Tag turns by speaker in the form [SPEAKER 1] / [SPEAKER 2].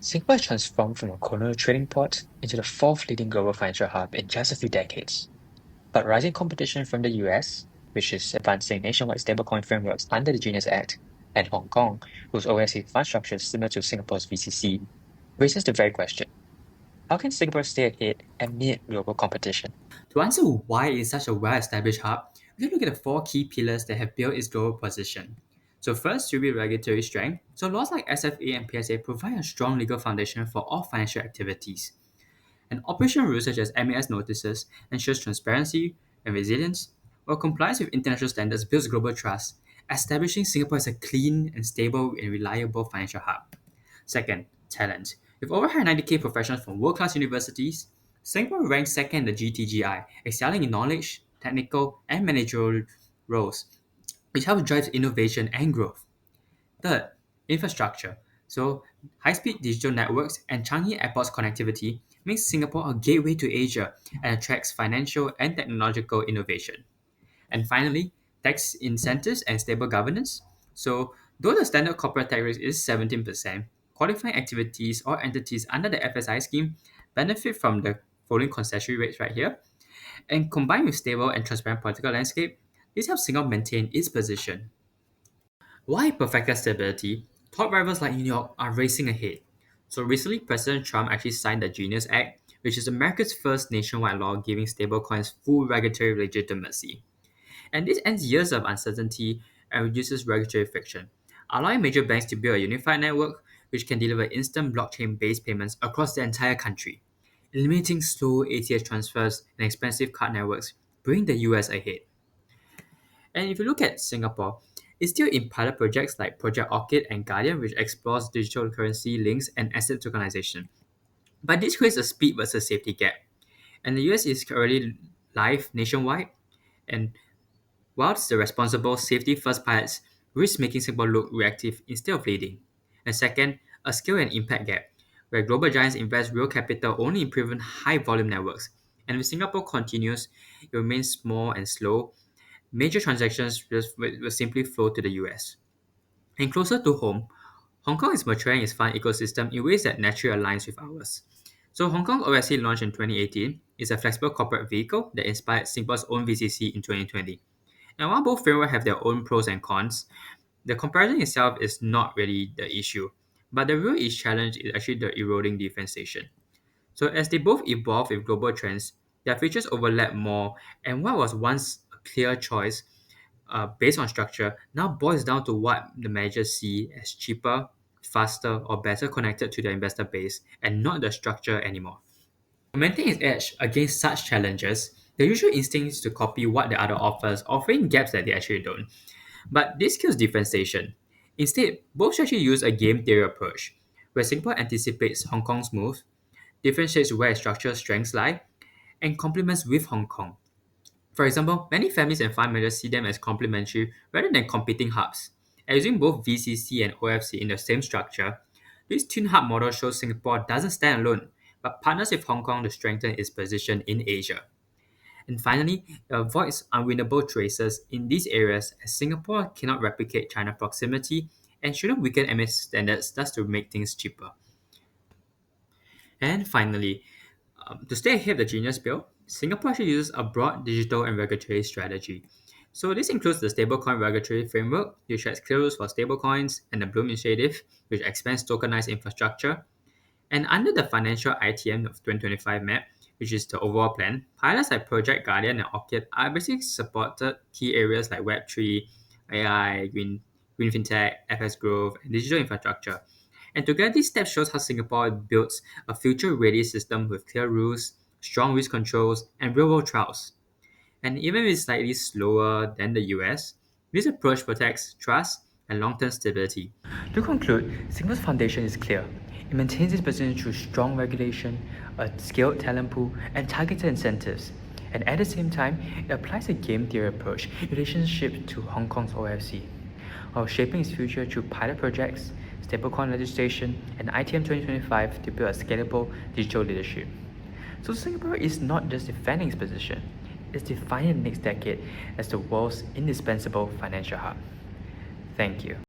[SPEAKER 1] Singapore has transformed from a colonial trading port into the fourth leading global financial hub in just a few decades. But rising competition from the US, which is advancing nationwide stablecoin frameworks under the Genius Act, and Hong Kong, whose OSC fund structure is similar to Singapore's VCC, raises the very question: how can Singapore stay ahead amid global competition?
[SPEAKER 2] To answer why it is such a well-established hub, we can look at the four key pillars that have built its global position. So first should be regulatory strength. So laws like SFA and PSA provide a strong legal foundation for all financial activities. And operational rules such as MAS notices ensures transparency and resilience, while compliance with international standards builds global trust, establishing Singapore as a clean and stable and reliable financial hub. Second, talent. With over 190K professionals from world-class universities, Singapore ranks second in the GTGI, excelling in knowledge, technical, and managerial roles, which helps drive innovation and growth. Third, infrastructure. So, high-speed digital networks and Changi Airport's connectivity makes Singapore a gateway to Asia and attracts financial and technological innovation. And finally, tax incentives and stable governance. So, though the standard corporate tax rate is 17%, qualifying activities or entities under the FSI scheme benefit from the following concession rates right here. And combined with stable and transparent political landscape, this helps Singapore maintain its position. Why perfected stability? Top rivals like New York are racing ahead. So recently, President Trump actually signed the Genius Act, which is America's first nationwide law giving stablecoins full regulatory legitimacy. And this ends years of uncertainty and reduces regulatory friction, allowing major banks to build a unified network which can deliver instant blockchain based payments across the entire country, eliminating slow ACH transfers and expensive card networks, bringing the US ahead. And if you look at Singapore, it's still in pilot projects like Project Orchid and Guardian, which explores digital currency links and asset tokenization. But this creates a speed versus safety gap. And the US is already live nationwide, and whilst the responsible safety first pilots risk making Singapore look reactive instead of leading. And second, a scale and impact gap, where global giants invest real capital only in proven high volume networks. And if Singapore continues, it remains small and slow, major transactions will simply flow to the US. And closer to home, Hong Kong is maturing its fund ecosystem in ways that naturally aligns with ours. So Hong Kong OSC launched in 2018 is a flexible corporate vehicle that inspired Singapore's own VCC in 2020. And while both frameworks have their own pros and cons, the comparison itself is not really the issue. But the real challenge is actually the eroding differentiation. So as they both evolve with global trends, their features overlap more, and what was once a clear choice based on structure now boils down to what the managers see as cheaper, faster, or better connected to their investor base, and not the structure anymore. To maintain its edge against such challenges, the usual instinct is to copy what the other offers, offering gaps that they actually don't. But this kills differentiation. Instead, both actually use a game theory approach, where Singapore anticipates Hong Kong's moves, differentiates where its structural strengths lie, and complements with Hong Kong. For example, many families and fund managers see them as complementary rather than competing hubs. And using both VCC and OFC in the same structure, this twin hub model shows Singapore doesn't stand alone, but partners with Hong Kong to strengthen its position in Asia. And finally, it avoids unwinnable traces in these areas as Singapore cannot replicate China proximity and shouldn't weaken MS standards just to make things cheaper. And finally, to stay ahead of the Genius Bill, Singapore actually uses a broad digital and regulatory strategy. So this includes the stablecoin regulatory framework, which has clear rules for stablecoins, and the Bloom Initiative, which expands tokenized infrastructure. And under the financial ITM of 2025 map, which is the overall plan, pilots like Project Guardian and Orchid are basically supported key areas like Web3, AI, green fintech, FS growth, and digital infrastructure. And together, these steps shows how Singapore builds a future-ready system with clear rules, strong risk controls, and real-world trials. And even if it's slightly slower than the US, this approach protects trust and long-term stability. To conclude, Singapore's foundation is clear. It maintains its position through strong regulation, a scaled talent pool, and targeted incentives. And at the same time, it applies a game theory approach in relationship to Hong Kong's OFC, while shaping its future through pilot projects, stablecoin legislation, and ITM 2025 to build a scalable digital leadership. So Singapore is not just defending its position, it's defining the next decade as the world's indispensable financial hub. Thank you.